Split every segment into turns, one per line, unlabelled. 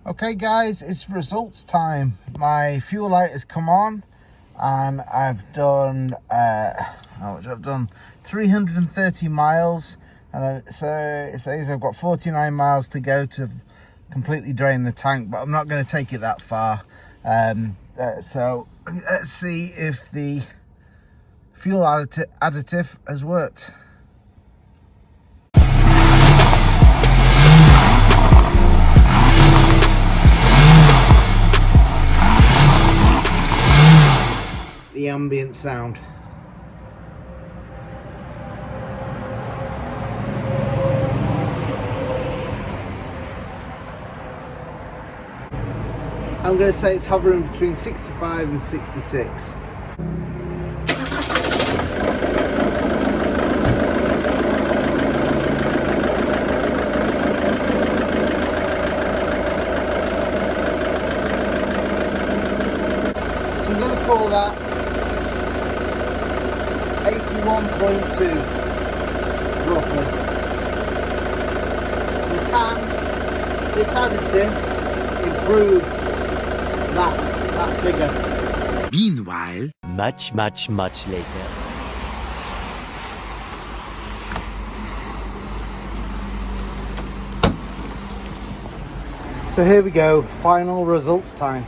Okay guys, it's results time. My fuel light has come on and I've done how much I've done 330 miles, and so it says I've got 49 miles to go to completely drain the tank, but I'm not going to take it that far. So let's see if the fuel additive has worked. The ambient sound. I'm going to say it's hovering between 65 and 66. So I'm going to call that 81.2 roughly. So can this additive improve that figure?
Meanwhile, much later.
So here we go, final results time.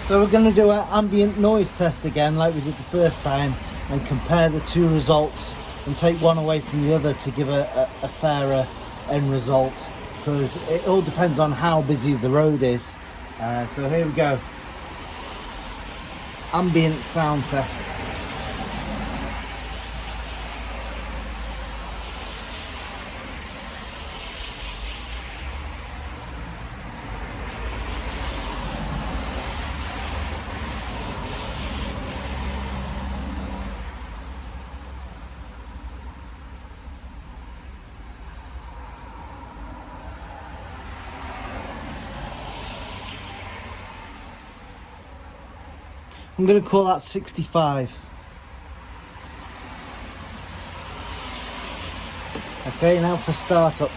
So we're going to do our ambient noise test again like we did the first time and compare the two results and take one away from the other to give a fairer end result, because it all depends on how busy the road is. So here we go. Ambient sound test. I'm going to call that 65. Okay, now for startup.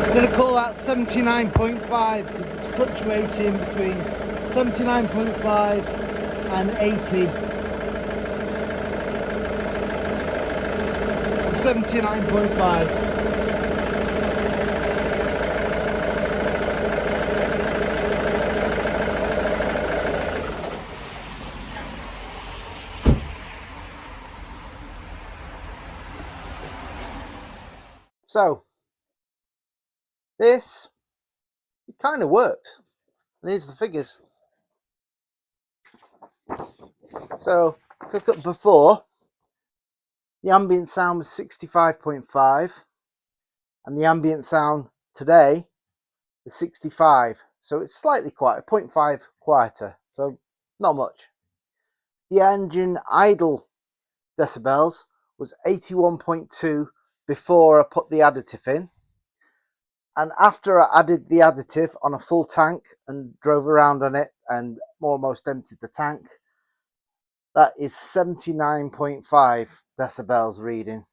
I'm going to call that 79.5 because it's fluctuating between 79.5 and 80. So 79.5. So this, it kind of worked. And here's the figures. So click up before, the ambient sound was 65.5 and the ambient sound today is 65. so it's slightly quieter, 0.5 quieter, so not much. The engine idle decibels was 81.2 before I put the additive in, and after I added the additive on a full tank and drove around on it and almost emptied the tank, that is 79.5 decibels reading.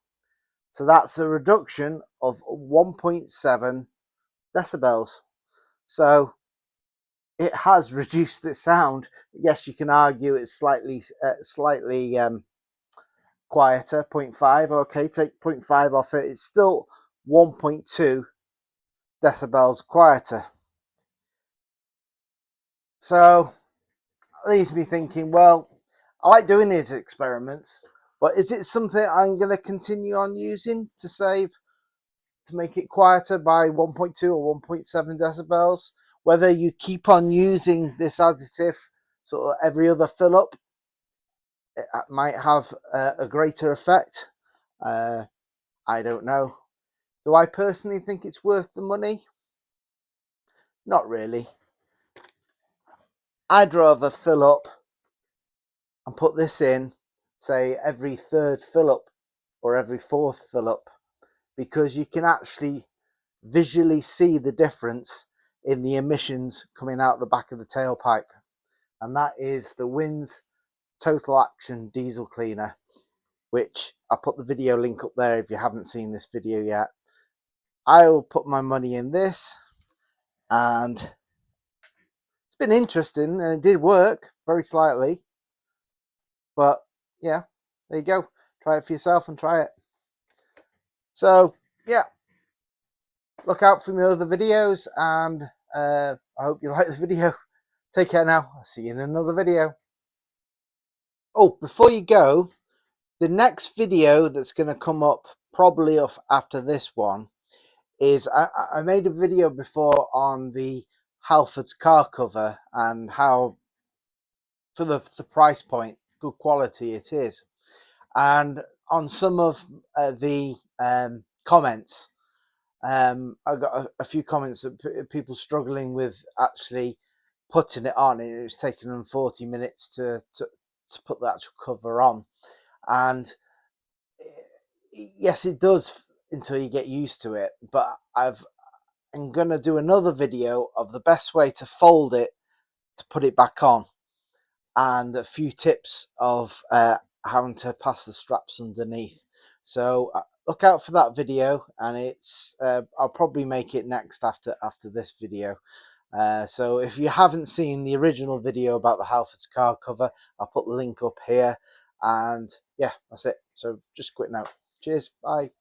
So that's a reduction of 1.7 decibels. So it has reduced the sound. Yes, you can argue it's slightly quieter, 0.5. Okay, take 0.5 off it. It's still 1.2 decibels quieter. So leaves me thinking, well, I like doing these experiments, but is it something I'm going to continue on using to make it quieter by 1.2 or 1.7 decibels? Whether you keep on using this additive sort of every other fill up, it might have a greater effect. I don't know. Do I personally think it's worth the money? Not really. I'd rather fill up and put this in, say, every third fill up or every fourth fill up, because you can actually visually see the difference in the emissions coming out the back of the tailpipe. And that is the Wynn's Total Action Diesel Cleaner, which I'll put the video link up there if you haven't seen this video yet. I will put my money in this, and it's been interesting, and it did work very slightly. But yeah, there you go. Try it for yourself and try it. So yeah, look out for my other videos, and I hope you like the video. Take care now. I'll see you in another video. Oh, before you go, the next video that's going to come up probably off after this one is I made a video before on the Halfords car cover and how, for the price point, good quality it is. And on some of the comments, I got a few comments of people struggling with actually putting it on. It was taking them 40 minutes to put the actual cover on. And yes, it does until you get used to it. But I'm going to do another video of the best way to fold it to put it back on, and a few tips of how to pass the straps underneath. So look out for that video, and it's I'll probably make it next after this video. So if you haven't seen the original video about the Halfords car cover, I'll put the link up here. And yeah, that's it. So just a quick note. Cheers. Bye.